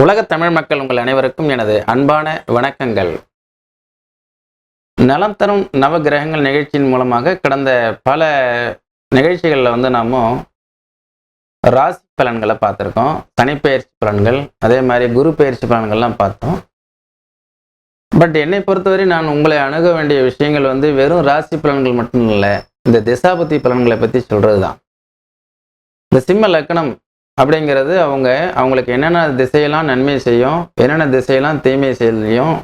உலகத் தமிழ் மக்கள் உங்கள் அனைவருக்கும் எனது அன்பான வணக்கங்கள். நலம் தரும் நவ கிரகங்கள் நிகழ்ச்சியின் மூலமாக கடந்த பல நிகழ்ச்சிகளில் நாம ராசி பலன்களை பார்த்துருக்கோம். தனிப்பெயர்ச்சி பலன்கள், அதே மாதிரி குரு பயிற்சி பலன்கள்லாம் பார்த்தோம். பட் என்னை பொறுத்தவரை நான் உங்களை அணுக வேண்டிய விஷயங்கள் வெறும் ராசி பலன்கள் மட்டும் இல்லை, இந்த திசாபுத்தி பலன்களை பற்றி சொல்கிறது தான். இந்த சிம்ம லக்னம் அப்படிங்கிறது அவங்களுக்கு என்னென்ன திசையெல்லாம் நன்மை செய்யும், என்னென்ன திசையெல்லாம் தீமை செய்யும்,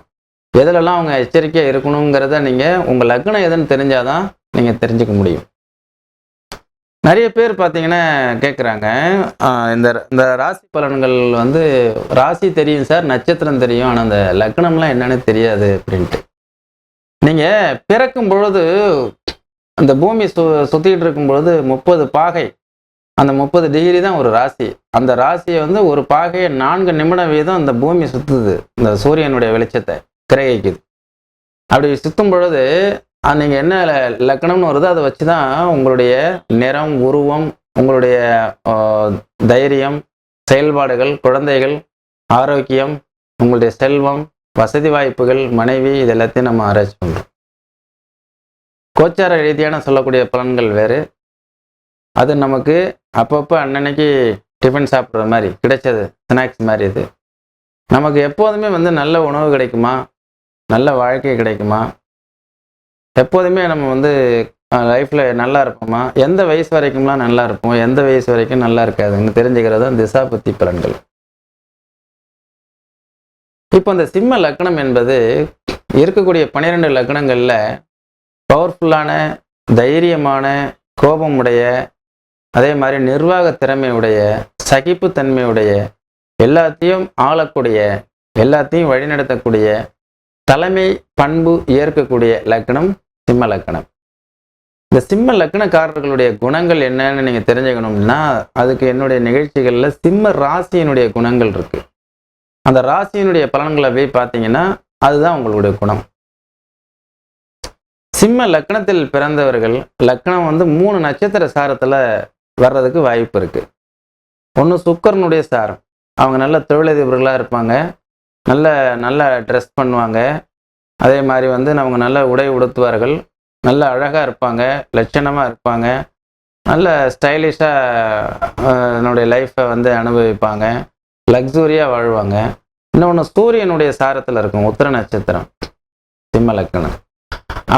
எதிலெல்லாம் அவங்க எச்சரிக்கையாக இருக்கணுங்கிறத நீங்கள் உங்கள் லக்னம் எதுன்னு தெரிஞ்சாதான் நீங்கள் தெரிஞ்சுக்க முடியும். நிறைய பேர் பார்த்தீங்கன்னா கேட்குறாங்க, இந்த ராசி பலன்கள் ராசி தெரியும் சார், நட்சத்திரம் தெரியும், ஆனால் அந்த லக்னம்லாம் என்னன்னு தெரியாது அப்படின்ட்டு. நீங்கள் பிறக்கும் பொழுது அந்த பூமி சுற்றிக்கிட்டு இருக்கும் பொழுது 30 பாகை, அந்த 30 டிகிரி தான் ஒரு ராசி. அந்த ராசியை ஒரு பாகையை 4 நிமிடம் வீதம் அந்த பூமி சுற்றுது, இந்த சூரியனுடைய வெளிச்சத்தை கிரகிக்குது. அப்படி சுற்றும் பொழுது நீங்கள் என்ன லக்னம்னு வருதோ அதை வச்சு தான் உங்களுடைய நிறம், உருவம், உங்களுடைய தைரியம், செயல்பாடுகள், குழந்தைகள், ஆரோக்கியம், உங்களுடைய செல்வம், வசதி வாய்ப்புகள், மனைவி, இது எல்லாத்தையும் நம்ம ஆராய்ச்சி பண்ணுறோம். கோச்சார ரீதியான சொல்லக்கூடிய பலன்கள் வேறு. அது நமக்கு அப்பப்போ அன்னன்னைக்கு டிஃபன் சாப்பிட்ற மாதிரி கிடைச்சது, ஸ்நாக்ஸ் மாதிரி. இது நமக்கு எப்போதுமே நல்ல உணவு கிடைக்குமா, நல்ல வாழ்க்கை கிடைக்குமா, எப்போதுமே நம்ம லைஃப்பில் நல்லா இருப்போமா, எந்த வயசு வரைக்கும்லாம் நல்லா இருப்போம், எந்த வயசு வரைக்கும் நல்லா இருக்காதுன்னு தெரிஞ்சுக்கிறது தான் திசாபுத்தி பலன்கள். இப்போ இந்த சிம்ம லக்னம் என்பது இருக்கக்கூடிய 12 லக்னங்களில் பவர்ஃபுல்லான, தைரியமான, கோபமுடைய, அதே மாதிரி நிர்வாக திறமையுடைய, சகிப்புத்தன்மையுடைய, எல்லாத்தையும் ஆளக்கூடிய, எல்லாத்தையும் வழிநடத்தக்கூடிய, தலைமை பண்பு ஏற்கக்கூடிய லக்னம் சிம்ம லக்னம். இந்த சிம்ம லக்னக்காரர்களுடைய குணங்கள் என்னன்னு நீங்கள் தெரிஞ்சுக்கணும்னா அதுக்கு என்னுடைய நிகழ்ச்சிகளில் சிம்ம ராசியினுடைய குணங்கள் இருக்கு. அந்த ராசியினுடைய பலன்களை போய் பார்த்தீங்கன்னா அதுதான் உங்களுடைய குணம். சிம்ம லக்னத்தில் பிறந்தவர்கள் லக்னம் 3 நட்சத்திர சாரத்தில் வர்றதுக்கு வாய்ப்பு இருக்கு. ஒன்று சுக்கரனுடைய சாரம், அவங்க நல்ல தொழிலதிபர்களாக இருப்பாங்க, நல்ல ட்ரெஸ் பண்ணுவாங்க, அதே மாதிரி அவங்க நல்ல உடை உடுத்துவார்கள், நல்ல அழகாக இருப்பாங்க, லட்சணமாக இருப்பாங்க, நல்ல ஸ்டைலிஷாக என்னுடைய லைஃப்பை அனுபவிப்பாங்க, லக்ஸூரியாக வாழ்வாங்க. இன்னொன்று சூரியனுடைய சாரத்தில் இருக்கும் உத்திர நட்சத்திரம் சிம்ம லக்னம்.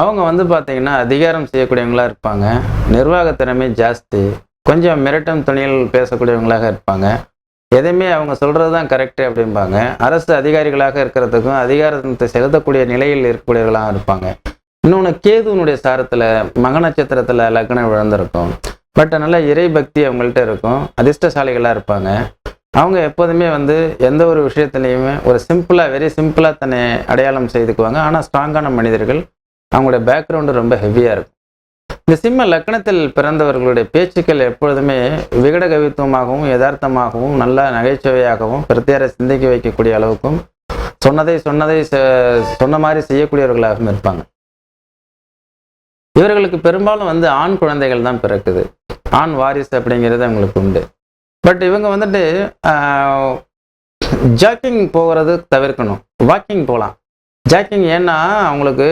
அவங்க பார்த்தீங்கன்னா அதிகாரம் செய்யக்கூடியவங்களா இருப்பாங்க, நிர்வாக திறமை ஜாஸ்தி, கொஞ்சம் மிரட்டும் துணியில் பேசக்கூடியவங்களாக இருப்பாங்க, எதையுமே அவங்க சொல்கிறது தான் கரெக்டு அப்படிம்பாங்க. அரசு அதிகாரிகளாக இருக்கிறதுக்கும் அதிகாரத்தை செலுத்தக்கூடிய நிலையில் இருக்கக்கூடியவர்களாக இருப்பாங்க. இன்னொன்று கேதுனுடைய சாரத்தில் மக நட்சத்திரத்தில் லக்னம் விழுந்திருக்கும். பட் நல்ல இறை பக்தி அவங்கள்ட்ட இருக்கும், அதிர்ஷ்டசாலிகளாக இருப்பாங்க. அவங்க எப்போதுமே எந்த ஒரு விஷயத்துலையுமே ஒரு சிம்பிளாக, வெரி சிம்பிளாக தன்னை அடையாளம் செய்துக்குவாங்க. ஆனால் ஸ்ட்ராங்கான மனிதர்கள், அவங்களுடைய பேக்ரவுண்டு ரொம்ப ஹெவியாக இருக்கும். இந்த சிம்ம லக்னத்தில் பிறந்தவர்களுடைய பேச்சுக்கள் எப்பொழுதுமே விகட கவித்துவமாகவும், யதார்த்தமாகவும், நல்ல நகைச்சுவையாகவும், பிரத்யேக சிந்திக்க வைக்கக்கூடிய அளவுக்கும், சொன்ன மாதிரி செய்யக்கூடியவர்களாகவும் இருப்பாங்க. இவர்களுக்கு பெரும்பாலும் ஆண் குழந்தைகள் தான் பிறக்குது, ஆண் வாரிசு அப்படிங்கிறது அவங்களுக்கு உண்டு. பட் இவங்க ஜாக்கிங் போகிறது தவிர்க்கணும், வாக்கிங் போகலாம். ஜாக்கிங் ஏன்னா அவங்களுக்கு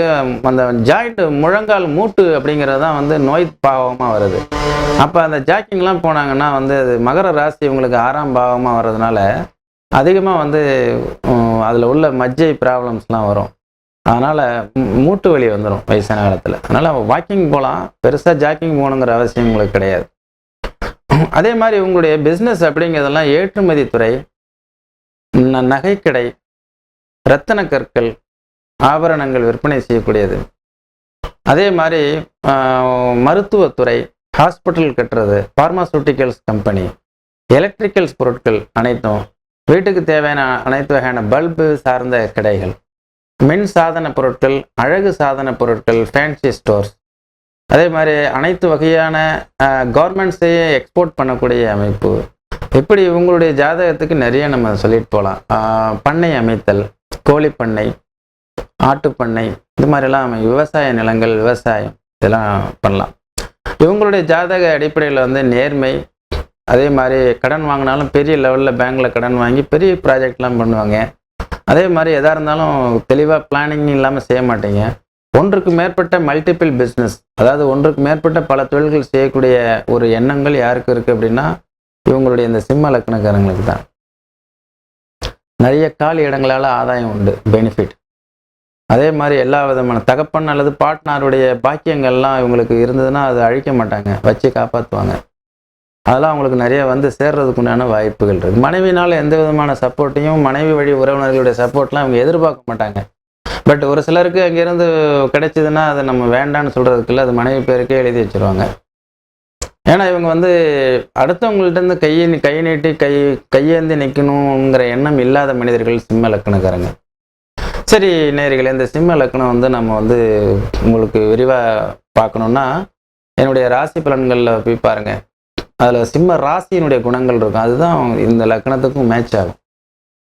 அந்த ஜாயிண்ட், முழங்கால் மூட்டு அப்படிங்கிறது தான் நோய் பாவமாக வருது. அப்போ அந்த ஜாக்கிங்லாம் போனாங்கன்னா அது மகர ராசி இவங்களுக்கு 6ஆம் பாவமாக வர்றதுனால அதிகமாக அதில் உள்ள மஜ்ஜை ப்ராப்ளம்ஸ்லாம் வரும். அதனால் மூட்டு வலி வந்துடும் வயசான காலத்தில். அதனால் வாக்கிங் போகலாம், பெருசாக ஜாக்கிங் போகணுங்கிற அவசியம் உங்களுக்கு கிடையாது. அதே மாதிரி உங்களுடைய பிஸ்னஸ் அப்படிங்கிறதெல்லாம் ஏற்றுமதி துறை, நகைக்கடை, இரத்தன கற்கள், ஆபரணங்கள் விற்பனை செய்யக்கூடியது, அதே மாதிரி மருத்துவத்துறை, ஹாஸ்பிட்டல் கட்டுறது, பார்மாசூட்டிக்கல்ஸ் கம்பெனி, எலக்ட்ரிக்கல்ஸ் பொருட்கள் அனைத்தும், வீட்டுக்கு தேவையான அனைத்து வகையான பல்பு சார்ந்த கடைகள், மின் சாதன பொருட்கள், அழகு சாதன பொருட்கள், ஃபேன்சி ஸ்டோர்ஸ், அதே மாதிரி அனைத்து வகையான கவர்மெண்ட்ஸையே எக்ஸ்போர்ட் பண்ணக்கூடிய அமைப்பு. இப்படி உங்களுடைய ஜாதகத்துக்கு நிறைய நம்ம சொல்லிட்டு போகலாம். பண்ணை அமைத்தல், கோழி பண்ணை, ஆட்டுப்பண்ணை, இது மாதிரிலாம் விவசாய நிலங்கள், விவசாயம், இதெல்லாம் பண்ணலாம். இவங்களுடைய ஜாதக அடிப்படையில் நேர்மை, அதே மாதிரி கடன் வாங்கினாலும் பெரிய லெவலில் பேங்க்கில் கடன் வாங்கி பெரிய ப்ராஜெக்ட்லாம் பண்ணுவாங்க. அதே மாதிரி எதாக இருந்தாலும் தெளிவாக பிளானிங் இல்லாமல் செய்ய மாட்டீங்க. ஒன்றுக்கு மேற்பட்ட மல்டிபிள் பிஸ்னஸ், அதாவது ஒன்றுக்கு மேற்பட்ட பல தொழில்கள் செய்யக்கூடிய ஒரு எண்ணங்கள் யாருக்கு இருக்குது அப்படின்னா இவங்களுடைய இந்த சிம்ம லக்னக்காரங்களுக்கு தான். நிறைய காலி இடங்களால் ஆதாயம் உண்டு, பெனிஃபிட். அதே மாதிரி எல்லா விதமான தகப்பன் அல்லது பார்ட்னருடைய பாக்கியங்கள்லாம் இவங்களுக்கு இருந்ததுன்னா அதை அழிக்க மாட்டாங்க, வச்சு காப்பாற்றுவாங்க. அதெல்லாம் அவங்களுக்கு நிறைய வந்து சேர்றதுக்கு உண்டான வாய்ப்புகள் இருக்குது. மனைவினால் எந்த விதமான சப்போர்ட்டையும், மனைவி வழி உறவினர்களுடைய சப்போர்ட்லாம் அவங்க எதிர்பார்க்க மாட்டாங்க. பட் ஒரு சிலருக்கு அங்கேருந்து கிடைச்சிதுன்னா அதை நம்ம வேண்டான்னு சொல்கிறதுக்குள்ள அது மனைவி பேருக்கே எழுதி வச்சுருவாங்க. ஏன்னா இவங்க வந்து அடுத்தவங்கள்ட்டேருந்து கையை நீட்டி கையேந்தி நிற்கணுங்கிற எண்ணம் இல்லாத மனிதர்கள் சிம்ம லக்னக்காரங்க. சரி நேயர்களே, இந்த சிம்ம லக்னம் வந்து நம்ம வந்து உங்களுக்கு விரிவாக பார்க்கணுன்னா என்னுடைய ராசி பலன்களில் போய் பாருங்கள். அதில் சிம்ம ராசியினுடைய குணங்கள் இருக்கும், அதுதான் இந்த லக்னத்துக்கும் மேட்ச் ஆகும்.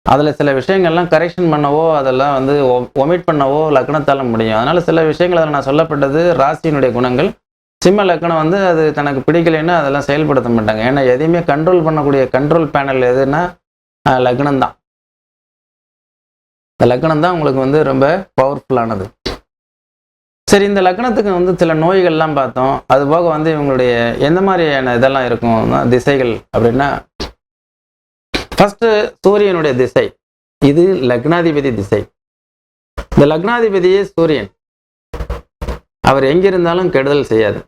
அதில் சில விஷயங்கள்லாம் கரெக்ஷன் பண்ணவோ அதெல்லாம் வந்து ஒமிட் பண்ணவோ லக்னத்தால் முடியும். அதனால் சில விஷயங்கள் அதில் நான் சொல்லப்பட்டது ராசியினுடைய குணங்கள். சிம்ம லக்னம் வந்து அது தனக்கு பிடிக்கலைன்னா அதெல்லாம் செயல்படுத்த மாட்டாங்க. ஏன்னா எதையுமே கண்ட்ரோல் பண்ணக்கூடிய கண்ட்ரோல் பேனல் எதுன்னா லக்னம் தான். இந்த லக்னம் தான் உங்களுக்கு வந்து ரொம்ப பவர்ஃபுல்லானது. சரி, இந்த லக்னத்துக்கு வந்து சில நோய்கள்லாம் பார்த்தோம். அது போக வந்து இவங்களுடைய எந்த மாதிரியான இதெல்லாம் இருக்கும் திசைகள் அப்படின்னா, ஃபஸ்ட்டு சூரியனுடைய திசை. இது லக்னாதிபதி திசை. இந்த லக்னாதிபதியே சூரியன். அவர் எங்கிருந்தாலும் கெடுதல் செய்யாது.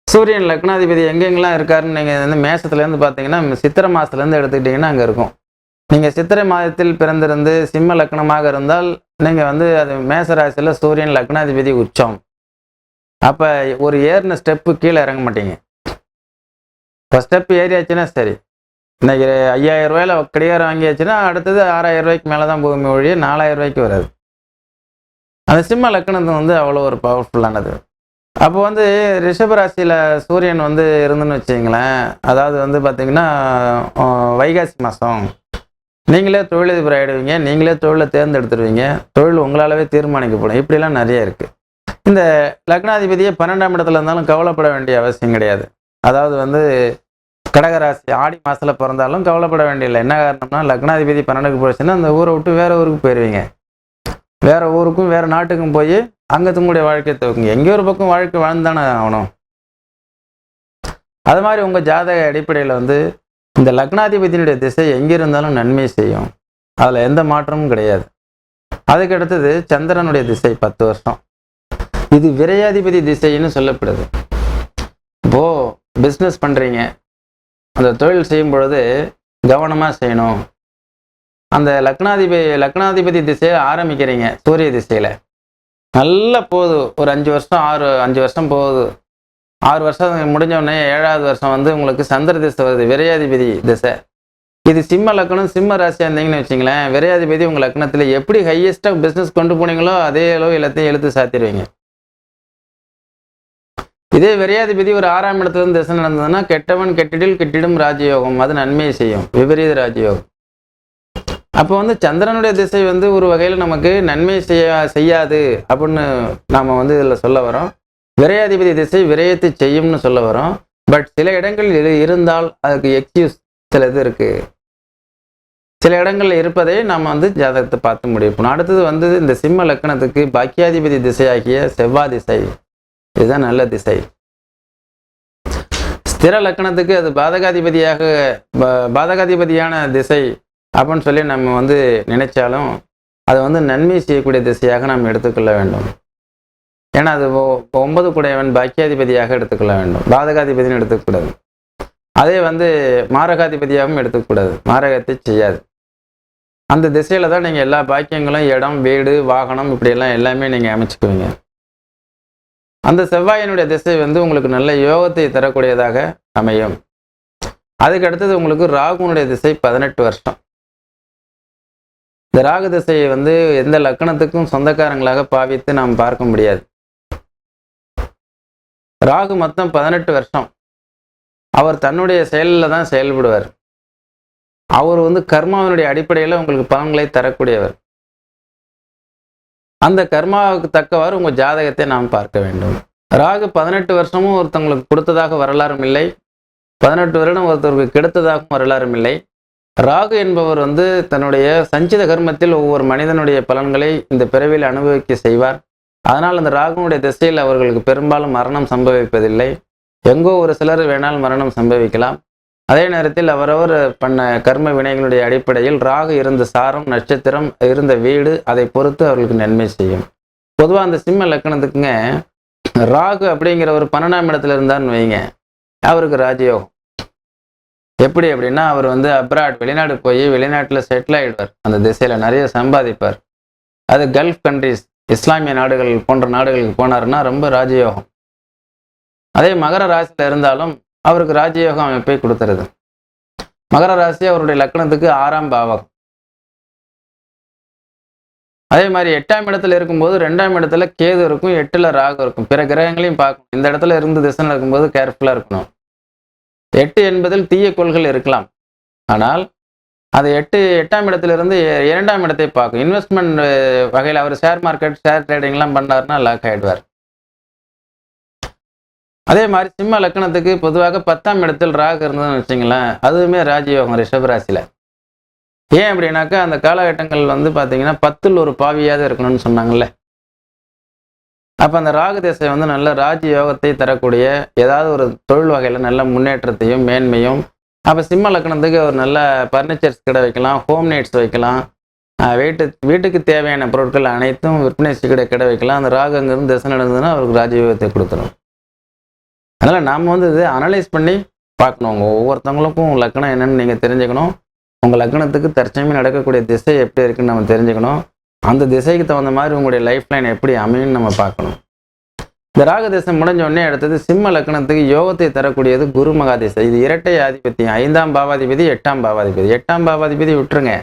சூரியன் லக்னாதிபதி எங்கெங்கெல்லாம் இருக்காருன்னு நீங்கள் வந்து மேசத்துலேருந்து பார்த்தீங்கன்னா சித்திரை மாதத்துலேருந்து எடுத்துக்கிட்டிங்கன்னா அங்கே இருக்கும். நீங்கள் சித்திரை மாதத்தில் பிறந்திருந்து சிம்ம லக்னமாக இருந்தால் நீங்கள் வந்து அது மேசராசியில் சூரியன் லக்னாதிபதி உச்சம். அப்போ ஒரு ஏறின ஸ்டெப்பு கீழே இறங்க மாட்டீங்க. இப்போ ஸ்டெப் ஏறியாச்சுன்னா சரி, இன்னைக்கு 5000 ரூபாயில் கடிகாரம் வாங்கியாச்சுன்னா அடுத்தது 6000 ரூபாய்க்கு மேலே தான் போகுமே ஒழிய 4000 ரூபாய்க்கு வராது. அந்த சிம்ம லக்னத்து வந்து அவ்வளோ ஒரு பவர்ஃபுல்லானது. அப்போ வந்து ரிஷபராசியில் சூரியன் வந்து இருந்துன்னு வச்சிங்களேன், அதாவது வந்து பார்த்திங்கன்னா வைகாசி மாதம் நீங்களே தொழிலதிபர் ஆகிடுவீங்க, நீங்களே தொழிலை தேர்ந்தெடுத்துருவீங்க, தொழில் உங்களாலவே தீர்மானிக்கப்படும். இப்படிலாம் நிறைய இருக்குது. இந்த லக்னாதிபதியை 12ஆம் இடத்துல இருந்தாலும் கவலைப்பட வேண்டிய அவசியம் கிடையாது. அதாவது வந்து கடகராசி ஆடி மாதத்தில் பிறந்தாலும் கவலைப்பட வேண்டியதில்லை. என்ன காரணம்னா லக்னாதிபதி 12க்கு போச்சுன்னா அந்த ஊரை விட்டு வேறு ஊருக்கு போயிடுவீங்க. வேறு ஊருக்கும் வேறு நாட்டுக்கும் போய் அங்கே தங்களுடைய வாழ்க்கையை துவக்குங்க. எங்கேயோ ஒரு பக்கம் வாழ்க்கை வாழ்ந்தானே ஆகணும். அது மாதிரி உங்கள் ஜாதக அடிப்படையில் வந்து இந்த லக்னாதிபதியினுடைய திசை எங்கே இருந்தாலும் நன்மை செய்யும், அதில் எந்த மாற்றமும் கிடையாது. அதுக்கு அடுத்தது சந்திரனுடைய திசை 10 வருஷம். இது விரையாதிபதி திசைன்னு சொல்லப்படுது. இப்போது பிஸ்னஸ் பண்ணுறீங்க, அந்த தொழில் செய்யும் பொழுது கவனமாக செய்யணும். அந்த லக்னாதிபதி திசையை ஆரம்பிக்கிறீங்க சூரிய திசையில், நல்லா போகுது, ஒரு 5 வருஷம் போகுது. 6 வருஷம் முடிஞ்சோடனே 7வது வருஷம் வந்து உங்களுக்கு சந்திர திசை வருது, விரையாதிபதி திசை. இது சிம்ம லக்னம், சிம்ம ராசியாக இருந்தீங்கன்னு வச்சிங்களேன், விரையாதிபதி உங்கள் லக்னத்தில் எப்படி ஹையஸ்ட்டாக பிஸ்னஸ் கொண்டு போனீங்களோ அதே அளவு எல்லாத்தையும் இழுத்து சாத்திடுவீங்க. இதே விரையாதிபதி ஒரு 6ஆம் இடத்துலேருந்து திசை நடந்ததுன்னா கெட்டவன் கெட்டிடும் ராஜயோகம், அது நன்மையை செய்யும், விபரீத ராஜயோகம். அப்போ வந்து சந்திரனுடைய திசை வந்து ஒரு வகையில் நமக்கு நன்மை செய்யாது அப்படின்னு நாம் வந்து இதில் சொல்ல வரோம். விரையாதிபதி திசை விரயத்தை செய்யும்னு சொல்ல வரோம். பட் சில இடங்களில் இருந்தால் அதுக்கு எக்ஸ்கியூஸ் சில இது இருக்குது. சில இடங்களில் இருப்பதை நாம் வந்து ஜாதகத்தை பார்த்து முடியும். அடுத்தது வந்து இந்த சிம்ம லக்னத்துக்கு பாக்கியாதிபதி திசையாகிய செவ்வாய் திசை, இதுதான் நல்ல திசை. ஸ்திர லக்னத்துக்கு அது பாதகாதிபதியான திசை அப்படின்னு சொல்லி நம்ம வந்து நினைச்சாலும் அதை வந்து நன்மை செய்யக்கூடிய திசையாக நாம் எடுத்துக்கொள்ள வேண்டும். ஏன்னா அது 9 குடையவன் பாக்கியாதிபதியாக எடுத்துக்கொள்ள வேண்டும், பாதகாதிபதினு எடுத்துக்கூடாது. அதே வந்து மாரகாதிபதியாகவும் எடுத்துக்கூடாது, மாரகத்தை செய்யாது. அந்த திசையில் தான் நீங்கள் எல்லா பாக்கியங்களும், இடம், வீடு, வாகனம் இப்படியெல்லாம் எல்லாமே நீங்கள் அமைச்சுக்குவீங்க. அந்த செவ்வாயினுடைய திசை வந்து உங்களுக்கு நல்ல யோகத்தை தரக்கூடியதாக அமையும். அதுக்கு அடுத்தது உங்களுக்கு ராகுனுடைய திசை 18 வருஷம். இந்த ராகு திசையை வந்து எந்த லக்னத்துக்கும் சொந்தக்காரங்களாக பாவித்து நாம் பார்க்க முடியாது. ராகு மொத்தம் 18 வருஷம். அவர் தன்னுடைய செயலில் தான் செயல்படுவார். அவர் வந்து கர்மாவினுடைய அடிப்படையில் உங்களுக்கு பலன்களை தரக்கூடியவர். அந்த கர்மாவுக்கு தக்கவாறு உங்கள் ஜாதகத்தை நாம் பார்க்க வேண்டும். ராகு 18 வருஷமும் ஒருத்தவங்களுக்கு கொடுத்ததாக வரலாறும் இல்லை, 18 வருடம் ஒருத்தருக்கு கெடுத்ததாகவும் வரலாறும் இல்லை. ராகு என்பவர் தன்னுடைய சஞ்சித கர்மத்தில் ஒவ்வொரு மனிதனுடைய பலன்களை இந்த பிறவியில் அனுபவிக்க செய்வார். அதனால் அந்த ராகுனுடைய திசையில் அவர்களுக்கு பெரும்பாலும் மரணம் சம்பவிப்பதில்லை. எங்கோ ஒரு சிலர் வேணால் மரணம் சம்பவிக்கலாம். அதே நேரத்தில் அவரவர் பண்ண கர்ம வினைகளுடைய அடிப்படையில் ராகு இருந்த சாரம், நட்சத்திரம், இருந்த வீடு, அதை பொறுத்து அவர்களுக்கு நன்மை செய்யும். பொதுவாக அந்த சிம்ம லக்கணத்துக்குங்க ராகு அப்படிங்கிற ஒரு 12ஆம் இடத்துல இருந்தான்னு வைங்க, அவருக்கு ராஜயோகம். எப்படி அப்படின்னா அவர் அப்ராட் வெளிநாடு போய் வெளிநாட்டில் செட்டில் ஆகிடுவார். அந்த திசையில் நிறைய சம்பாதிப்பார். அது கல்ஃப் கண்ட்ரிஸ், இஸ்லாமிய நாடுகள் போன்ற நாடுகளுக்கு போனாருன்னா ரொம்ப ராஜயோகம். அதே மகர ராசியில் இருந்தாலும் அவருக்கு ராஜயோகம் அமைப்பை கொடுத்துருது. மகர ராசி அவருடைய லக்கணத்துக்கு 6ஆம் பாவகம். அதே மாதிரி 8ஆம் இடத்துல இருக்கும்போது 2ஆம் இடத்துல கேது இருக்கும், 8ல் ராகு இருக்கும். பிற கிரகங்களையும் பார்க்கணும். இந்த இடத்துல இருந்து திசை இருக்கும்போது கேர்ஃபுல்லாக இருக்கணும். 8 என்பதில் தீய கோள்கள் இருக்கலாம். ஆனால் அது 8ஆம் இடத்திலிருந்து 2ஆம் இடத்தை பார்க்கும். இன்வெஸ்ட்மெண்ட் வகையில் அவர் ஷேர் மார்க்கெட், ஷேர் ட்ரேடிங்லாம் பண்ணாருன்னா லாக் ஆகிடுவார். அதே மாதிரி சிம்ம லக்கணத்துக்கு பொதுவாக 10ஆம் இடத்தில் ராகு இருந்ததுன்னு வச்சுங்களேன், அதுவுமே ராஜயோகம் ரிஷபராசியில். ஏன் அப்படின்னாக்கா அந்த காலகட்டங்கள் பார்த்தீங்கன்னா 10ல் ஒரு பாவியாவது இருக்கணும்னு சொன்னாங்கல்ல. அப்போ அந்த ராகு திசை நல்ல ராஜயோகத்தை தரக்கூடிய ஏதாவது ஒரு தொழில் வகையில் நல்ல முன்னேற்றத்தையும் மேன்மையும். அப்போ சிம்ம லக்கணத்துக்கு ஒரு நல்ல ஃபர்னிச்சர்ஸ் கடை வைக்கலாம், ஹோம் நீட்ஸ் வைக்கலாம், வீட்டுக்கு தேவையான பொருட்கள் அனைத்தும் விற்பனை கடை வைக்கலாம். அந்த ராகு அங்கேருந்து திசை நடந்ததுன்னா அவருக்கு ராஜயோகத்தை கொடுத்துரும். அதனால் நாம் இது அனலைஸ் பண்ணி பார்க்கணும். உங்கள் ஒவ்வொருத்தவங்களுக்கும் லக்கணம் என்னென்னு நீங்கள் தெரிஞ்சுக்கணும். உங்கள் லக்கணத்துக்கு தற்சமயம் நடக்கக்கூடிய திசை எப்படி இருக்குன்னு நம்ம தெரிஞ்சுக்கணும். அந்த திசைக்கு தகுந்த மாதிரி உங்களுடைய லைஃப் லைன் எப்படி அமையும்னு நம்ம பார்க்கணும். இந்த ராகு திசை முடிஞ்ச உடனே அடுத்தது சிம்ம லக்கணத்துக்கு யோகத்தை தரக்கூடியது குரு மகா திசை. இது இரட்டை ஆதிபத்தியம். 5ஆம் பாவாதிபதி, 8ஆம் பாவாதிபதி. 8ஆம் பாவாதிபதி விட்டுருங்க.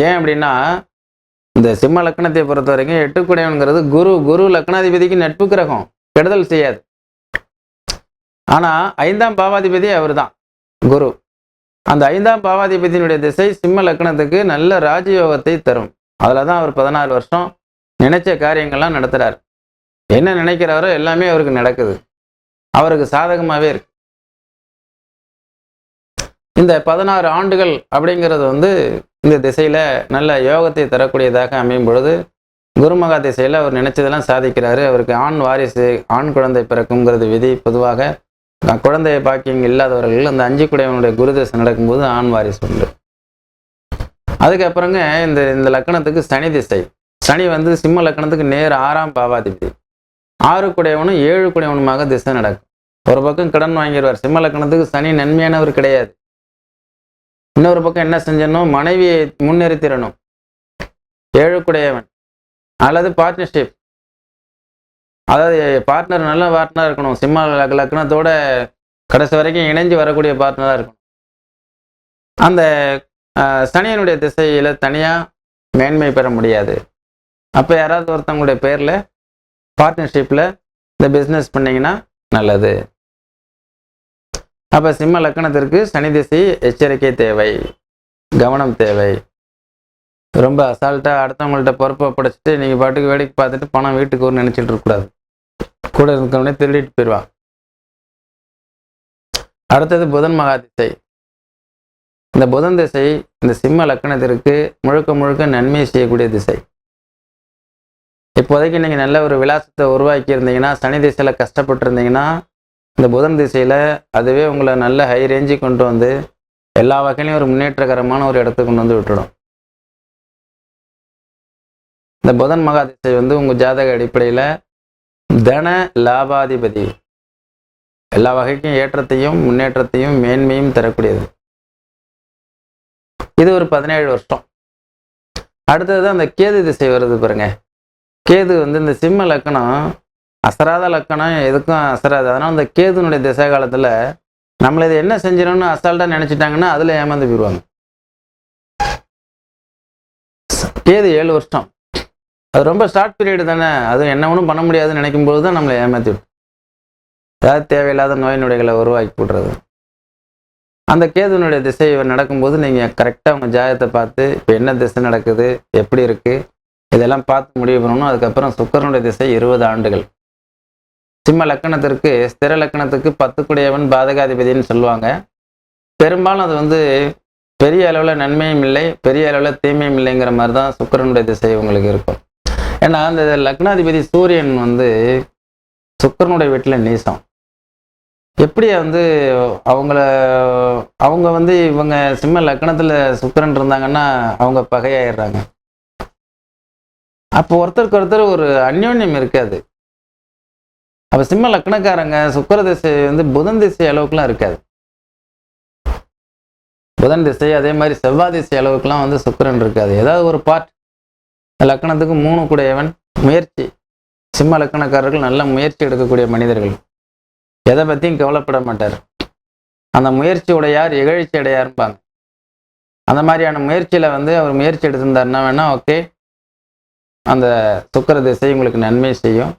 ஏன் அப்படின்னா இந்த சிம்ம லக்கணத்தை பொறுத்த வரைக்கும் 8 குரு லக்னாதிபதிக்கு நட்பு கிரகம், கெடுதல் செய்யாது. ஆனால் 5ஆம் பாவாதிபதி அவர் தான் குரு. அந்த 5ஆம் பாவாதிபதியினுடைய திசை சிம்ம லக்கணத்துக்கு நல்ல ராஜயோகத்தை தரும். அதில் தான் அவர் 16 வருஷம் நினைச்ச காரியங்கள்லாம் நடத்துகிறார். என்ன நினைக்கிறாரோ எல்லாமே அவருக்கு நடக்குது. அவருக்கு சாதகமாகவே இருக்கு. இந்த 16 ஆண்டுகள் அப்படிங்கிறது இந்த திசையில் நல்ல யோகத்தை தரக்கூடியதாக அமையும் பொழுது குருமகா திசையில் அவர் நினைச்சதெல்லாம் சாதிக்கிறாரு. அவருக்கு ஆண் வாரிசு, ஆண் குழந்தை பிறக்குங்கிறது விதி. பொதுவாக குழந்தைய பாக்கியம் இல்லாதவர்கள் அந்த 5 குடையவனுடைய குரு திசை நடக்கும்போது ஆண் வாரிசு உண்டு. அதுக்கப்புறங்க இந்த லக்கணத்துக்கு சனி திசை. சனி சிம்ம லக்கணத்துக்கு நேர் 6ஆம் பாவாதிபதி. 6 குடையவனும் 7 குடையவனுமாக திசை நடக்கும். ஒரு பக்கம் கடன் வாங்கிடுவார். சிம்ம லக்கணத்துக்கு சனி நன்மையானவர் கிடையாது. இன்னொரு பக்கம் என்ன செஞ்சணும், மனைவியை முன்னிறுத்திடணும். 7 குடையவன் அல்லது பார்ட்னர்ஷிப், அதாவது பார்ட்னர் நல்ல பார்ட்னராக இருக்கணும். சிம்ம லக்கணத்தோட கடைசி வரைக்கும் இணைஞ்சு வரக்கூடிய பார்ட்னராக இருக்கணும். அந்த சனியனுடைய திசையில் தனியாக மேன்மை பெற முடியாது. அப்போ யாராவது ஒருத்தவங்களுடைய பேரில் பார்ட்னர்ஷிப்பில் இந்த பிஸ்னஸ் பண்ணிங்கன்னா நல்லது. அப்போ சிம்ம லக்கணத்திற்கு சனி திசை எச்சரிக்கை தேவை, கவனம் தேவை. ரொம்ப அசால்ட்டாக அடுத்தவங்கள்ட்ட பொறுப்பை படைச்சிட்டு நீங்கள் பாட்டுக்கு வேடிக்கை பார்த்துட்டு பணம் வீட்டுக்கு ஒரு நினச்சிட்டு இருக்கக்கூடாது. கூட இருக்கவனே திருடிட்டு போயிடுவான். அடுத்தது புதன் மகா திசை. இந்த புதன் திசை இந்த சிம்ம லக்கணத்திற்கு முழுக்க நன்மை செய்யக்கூடிய திசை. இப்போதைக்கு நீங்கள் நல்ல ஒரு விலாசத்தை உருவாக்கி இருந்தீங்கன்னா, சனி திசையில் கஷ்டப்பட்டு இருந்தீங்கன்னா, இந்த புதன் திசையில் அதுவே உங்களை நல்ல ஹை ரேஞ்சு கொண்டு வந்து எல்லா வகையிலையும் ஒரு முன்னேற்றகரமான ஒரு இடத்துக்கு கொண்டு விட்டுடும். இந்த புதன் மகா திசை உங்கள் ஜாதக அடிப்படையில் தன லாபாதிபதி, எல்லா வகைக்கும் ஏற்றத்தையும் முன்னேற்றத்தையும் மேன்மையும் தரக்கூடியது. இது ஒரு 17 வருஷம். அடுத்தது அந்த கேது திசை வருது பாருங்க. கேது இந்த சிம்ம லக்கணம் அசராத லக்கணம், எதுக்கும் அசராது. அதனால் அந்த கேதுனுடைய திசை காலத்தில் நம்மளை இது என்ன செஞ்சிடணும்னு அசால்ட்டாக நினச்சிட்டாங்கன்னா அதில் ஏமாந்து போயிடுவாங்க. கேது 7 வருஷம். அது ரொம்ப ஷார்ட் பீரியடு தானே. அது என்ன ஒன்றும் பண்ண முடியாதுன்னு நினைக்கும் போது தான் நம்மளை ஏமாற்றி விட்டு ஏதாவது தேவையில்லாத நோய் நொடிகளை உருவாக்கி போடுறது. அந்த கேதுனுடைய திசை நடக்கும்போது நீங்கள் கரெக்டாக உங்கள் ஜாதகத்தை பார்த்து இப்போ என்ன திசை நடக்குது, எப்படி இருக்குது, இதெல்லாம் பார்த்து முடிவு பண்ணணும். அதுக்கப்புறம் சுக்கிரனுடைய திசை 20 ஆண்டுகள். சிம்ம லக்கணத்திற்கு ஸ்திர லக்கணத்துக்கு 10 குடையவன் பாதகாதிபதினு சொல்லுவாங்க. பெரும்பாலும் அது வந்து பெரிய அளவில் நன்மையும் இல்லை, பெரிய அளவில் தீமையும் இல்லைங்கிற மாதிரி தான் சுக்கிரனுடைய திசை உங்களுக்கு இருக்கும். ஏன்னா அந்த லக்னாதிபதி சூரியன் வந்து சுக்கிரனுடைய வீட்டில் நீசம். எப்படி வந்து அவங்க வந்து இவங்க சிம்ம லக்கணத்தில் சுக்கிரன் இருந்தாங்கன்னா அவங்க பகையாயிடுறாங்க. அப்போ ஒருத்தருக்கு ஒருத்தர் ஒரு அந்யோன்யம் இருக்காது. அப்போ சிம்ம லக்கணக்காரங்க சுக்கிர திசை வந்து புதன் திசை அளவுக்குலாம் இருக்காது. புதன் திசை அதே மாதிரி செவ்வாய் திசை அளவுக்குலாம் வந்து சுக்கிரன் இருக்காது. ஏதாவது ஒரு பார்ட் லக்கணத்துக்கு 3 குடையவன் முயற்சி. சிம்ம லக்கணக்காரர்கள் நல்ல முயற்சி எடுக்கக்கூடிய மனிதர்கள், எதை பற்றியும் கவலைப்பட மாட்டார். அந்த முயற்சி உடையார் இகழ்ச்சி அடையார்பாங்க. அந்த மாதிரியான முயற்சியில் வந்து அவர் முயற்சி எடுத்திருந்தாருன்னா வேணா ஓகே, அந்த சுக்கிர திசை உங்களுக்கு நன்மை செய்யும்.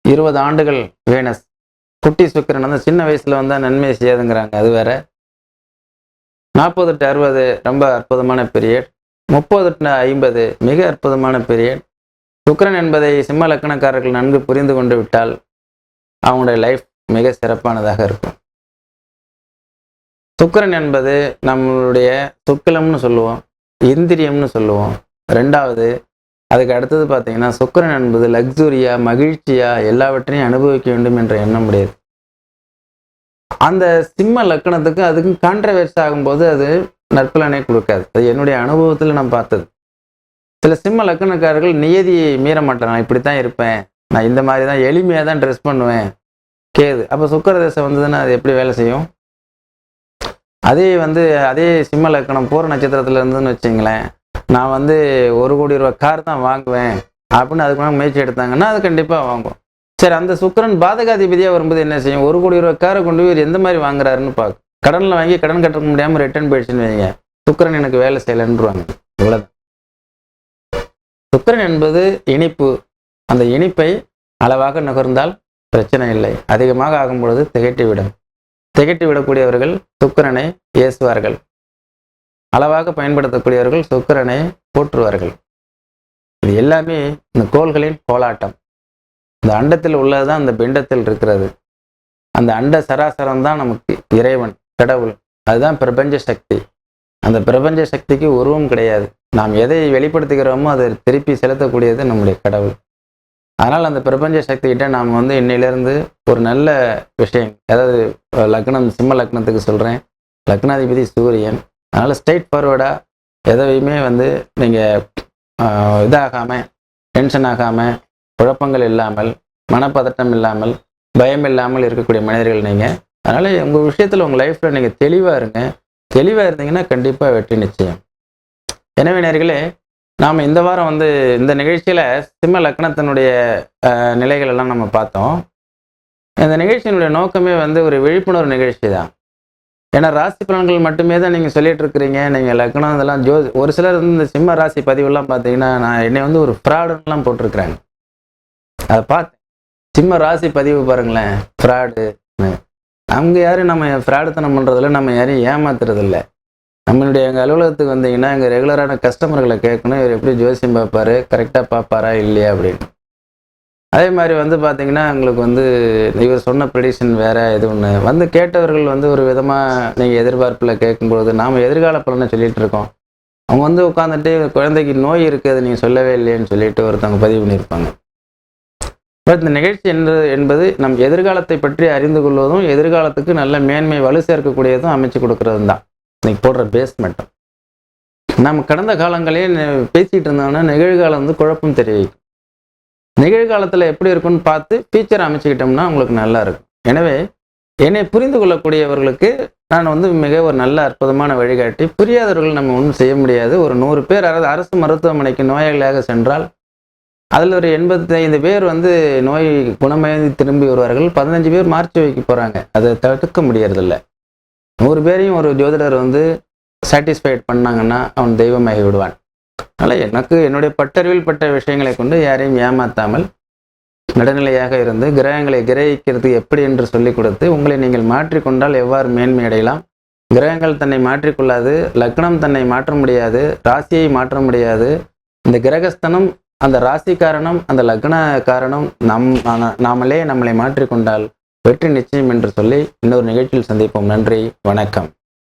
20 ஆண்டுகள் வேனஸ் குட்டி சுக்கிரன் வந்து சின்ன வயசுல வந்தால் நன்மை செய்யாதுங்கிறாங்க, அது வேற. 40 to 60 ரொம்ப அற்புதமான பீரியட். 30 to 50 மிக அற்புதமான பீரியட். சுக்கிரன் என்பதை சிம்ம லக்கணக்காரர்கள் நன்கு புரிந்து கொண்டு விட்டால் அவங்களுடைய லைஃப் மிக சிறப்பானதாக இருக்கும். சுக்கிரன் என்பது நம்மளுடைய சுக்கிலம்னு சொல்லுவோம், இந்திரியம்னு சொல்லுவோம். ரெண்டாவது அதுக்கு அடுத்தது பார்த்தீங்கன்னா சுக்கிரன் என்பது லக்ஸுரியா, மகிழ்ச்சியா, எல்லாவற்றையும் அனுபவிக்க வேண்டும் என்ற எண்ணம் உடையது. அந்த சிம்ம லக்கணத்துக்கு அதுக்கும் கான்ட்ரவர்ஸ் ஆகும்போது அது நற்பலனை கொடுக்காது. அது என்னுடைய அனுபவத்தில் நான் பார்த்தது. சில சிம்ம லக்கணக்காரர்கள் நியதியை மீற மாட்டேன், நான் இப்படித்தான் இருப்பேன், நான் இந்த மாதிரி தான் எளிமையாக தான் ட்ரெஸ் பண்ணுவேன். கேது அப்போ சுக்கிர தசை வந்ததுன்னா அது எப்படி வேலை செய்யும்? அதே சிம்ம லக்கணம் பூர நட்சத்திரத்தில் இருந்துன்னு வச்சிங்களேன், நான் வந்து 1 கோடி ரூபா கார் தான் வாங்குவேன் அப்படின்னு அதுக்கு முயற்சி எடுத்தாங்கன்னா அது கண்டிப்பாக வாங்கும். சரி, அந்த சுக்கிரன் பாதகாதிபதியாக வரும்போது என்ன செய்யும்? 1 கோடி ரூபா காரை கொண்டு போய் எந்த மாதிரி வாங்குறாருன்னு பார்க்கும். கடனில் வாங்கி கடன் கட்ட முடியாமல் ரிட்டர்ன் போயிடுச்சுன்னு வைங்க, சுக்கிரன் எனக்கு வேலை செய்யலைன்றுவாங்க. இவ்வளோதான். சுக்கிரன் என்பது இனிப்பு. அந்த இனிப்பை அளவாக நுகர்ந்தால் பிரச்சனை இல்லை, அதிகமாக ஆகும் பொழுது திகட்டிவிடும். திகட்டி விடக்கூடியவர்கள் சுக்கிரனை ஏசுவார்கள், அளவாக பயன்படுத்தக்கூடியவர்கள் சுக்கிரனை போற்றுவார்கள். இது எல்லாமே இந்த கோள்களின் கோலாட்டம். இந்த அண்டத்தில் உள்ளதுதான் அந்த பிண்டத்தில் இருக்கிறது. அந்த அண்ட சராசரம் தான் நமக்கு இறைவன், கடவுள். அதுதான் பிரபஞ்ச சக்தி. அந்த பிரபஞ்ச சக்திக்கு உருவம் கிடையாது. நாம் எதை வெளிப்படுத்துகிறோமோ அதை திருப்பி செலுத்தக்கூடியது நம்முடைய கடவுள். அதனால் அந்த பிரபஞ்ச சக்திகிட்ட நாம் வந்து இன்னையிலேருந்து ஒரு நல்ல விஷயம், அதாவது லக்னம் சிம்ம லக்னத்துக்கு சொல்கிறேன், லக்னாதிபதி சூரியன். அதனால் ஸ்ட்ரெயிட் ஃபார்வர்டாக எதையுமே வந்து நீங்கள் இதாகாமல், டென்ஷன் ஆகாமல், குழப்பங்கள் இல்லாமல், மனப்பதட்டம் இல்லாமல், பயம் இல்லாமல் இருக்கக்கூடிய மனிதர்கள் நீங்கள். அதனால் உங்கள் விஷயத்தில் உங்கள் லைஃப்பில் நீங்கள் தெளிவாக இருங்க. தெளிவாக இருந்தீங்கன்னா கண்டிப்பாக வெற்றி நிச்சயம். எனவே நேயர்களே, நாம் இந்த வாரம் வந்து இந்த நிகழ்ச்சியில் சிம்ம லக்னத்தினுடைய நிலைகள் எல்லாம் நம்ம பார்த்தோம். இந்த நிகழ்ச்சியினுடைய நோக்கமே வந்து ஒரு விழிப்புணர்வு நிகழ்ச்சி தான். ஏன்னா ராசி பலன்கள் மட்டுமே தான் நீங்கள் சொல்லிட்டு இருக்கிறீங்க. நீங்கள் லக்னம் இதெல்லாம் ஒரு சிலர் வந்து இந்த சிம்ம ராசி பதிவுலாம் பார்த்தீங்கன்னா நான் என்னை வந்து ஒரு ஃப்ராடுலாம் போட்டிருக்கிறாங்க. அதை பார்த்தேன். சிம்ம ராசி பதிவு பாருங்களேன், ஃப்ராடு. அவங்க யாரும் நம்ம ஃப்ராடுத்தனம் பண்ணுறதில்ல, நம்ம யாரையும் ஏமாத்துறதில்ல. நம்மளுடைய எங்கள் அலுவலகத்துக்கு வந்தீங்கன்னா எங்கள் ரெகுலரான கஸ்டமர்களை கேட்கணும், இவர் எப்படி ஜோசியம் பார்ப்பாரு, கரெக்டாக பார்ப்பாரா இல்லையா அப்படின்னு. அதே மாதிரி வந்து பார்த்தீங்கன்னா எங்களுக்கு வந்து இவர் சொன்ன ப்ரெடிஷன் வேறு எது ஒன்று வந்து கேட்டவர்கள் வந்து ஒரு விதமாக நீங்கள் எதிர்பார்ப்பில் கேட்கும்பொழுது நாம் எதிர்கால பலனை சொல்லிகிட்டு இருக்கோம். அவங்க வந்து உட்காந்துட்டு குழந்தைக்கு நோய் இருக்குது நீங்கள் சொல்லவே இல்லைன்னு சொல்லிட்டு ஒருத்தவங்க பதிவு பண்ணியிருப்பாங்க. பட் இந்த நிகழ்ச்சி என்பது நம் எதிர்காலத்தை பற்றி அறிந்து கொள்வதும் எதிர்காலத்துக்கு நல்ல மேன்மை வலு சேர்க்கக்கூடியதும் அமைச்சு கொடுக்கறது தான் இன்னைக்கு போடுற பேஸ்மெண்ட்டும். நம்ம கடந்த காலங்களே பேசிகிட்டு இருந்தோம்னா நிகழ்காலம் வந்து குழப்பம் தெரிவிக்கும். நிகழ்காலத்தில் எப்படி இருக்குன்னு பார்த்து ஃபியூச்சர் அமைச்சுக்கிட்டோம்னா உங்களுக்கு நல்லா இருக்கும். எனவே என்னை புரிந்து கொள்ளக்கூடியவர்களுக்கு நான் வந்து மிக ஒரு நல்ல அற்புதமான வழிகாட்டி. புரியாதவர்கள் நம்ம ஒன்றும் செய்ய முடியாது. ஒரு 100 பேர் அரசு மருத்துவமனைக்கு நோயாளியாக சென்றால் அதில் ஒரு 85 பேர் வந்து நோய் குணமடைந்து திரும்பி வருவார்கள். 15 பேர் மார்ச் வைக்க போகிறாங்க. அதை தடுக்க முடியறதில்ல. 100 பேரையும் ஒரு ஜோதிடர் வந்து சாட்டிஸ்ஃபைட் பண்ணாங்கன்னா அவன் தெய்வமாகி விடுவான். அதனால் எனக்கு என்னுடைய பட்டறிவில் பட்ட விஷயங்களை கொண்டு யாரையும் ஏமாத்தாமல் நடுநிலையாக இருந்து கிரகங்களை கிரகிக்கிறது எப்படி என்று சொல்லிக் கொடுத்து உங்களை நீங்கள் மாற்றிக்கொண்டால் எவ்வாறு மேன்மை அடையலாம். கிரகங்கள் தன்னை மாற்றிக்கொள்ளாது, லக்னம் தன்னை மாற்ற முடியாது, ராசியை மாற்ற முடியாது. இந்த கிரகஸ்தனம் அந்த ராசி காரணம், அந்த லக்ன காரணம் நாமளே நம்மளை மாற்றிக்கொண்டால் வெற்றி நிச்சயம் என்று சொல்லி இன்னொரு நிகழ்ச்சியில் சந்திப்போம். நன்றி, வணக்கம்.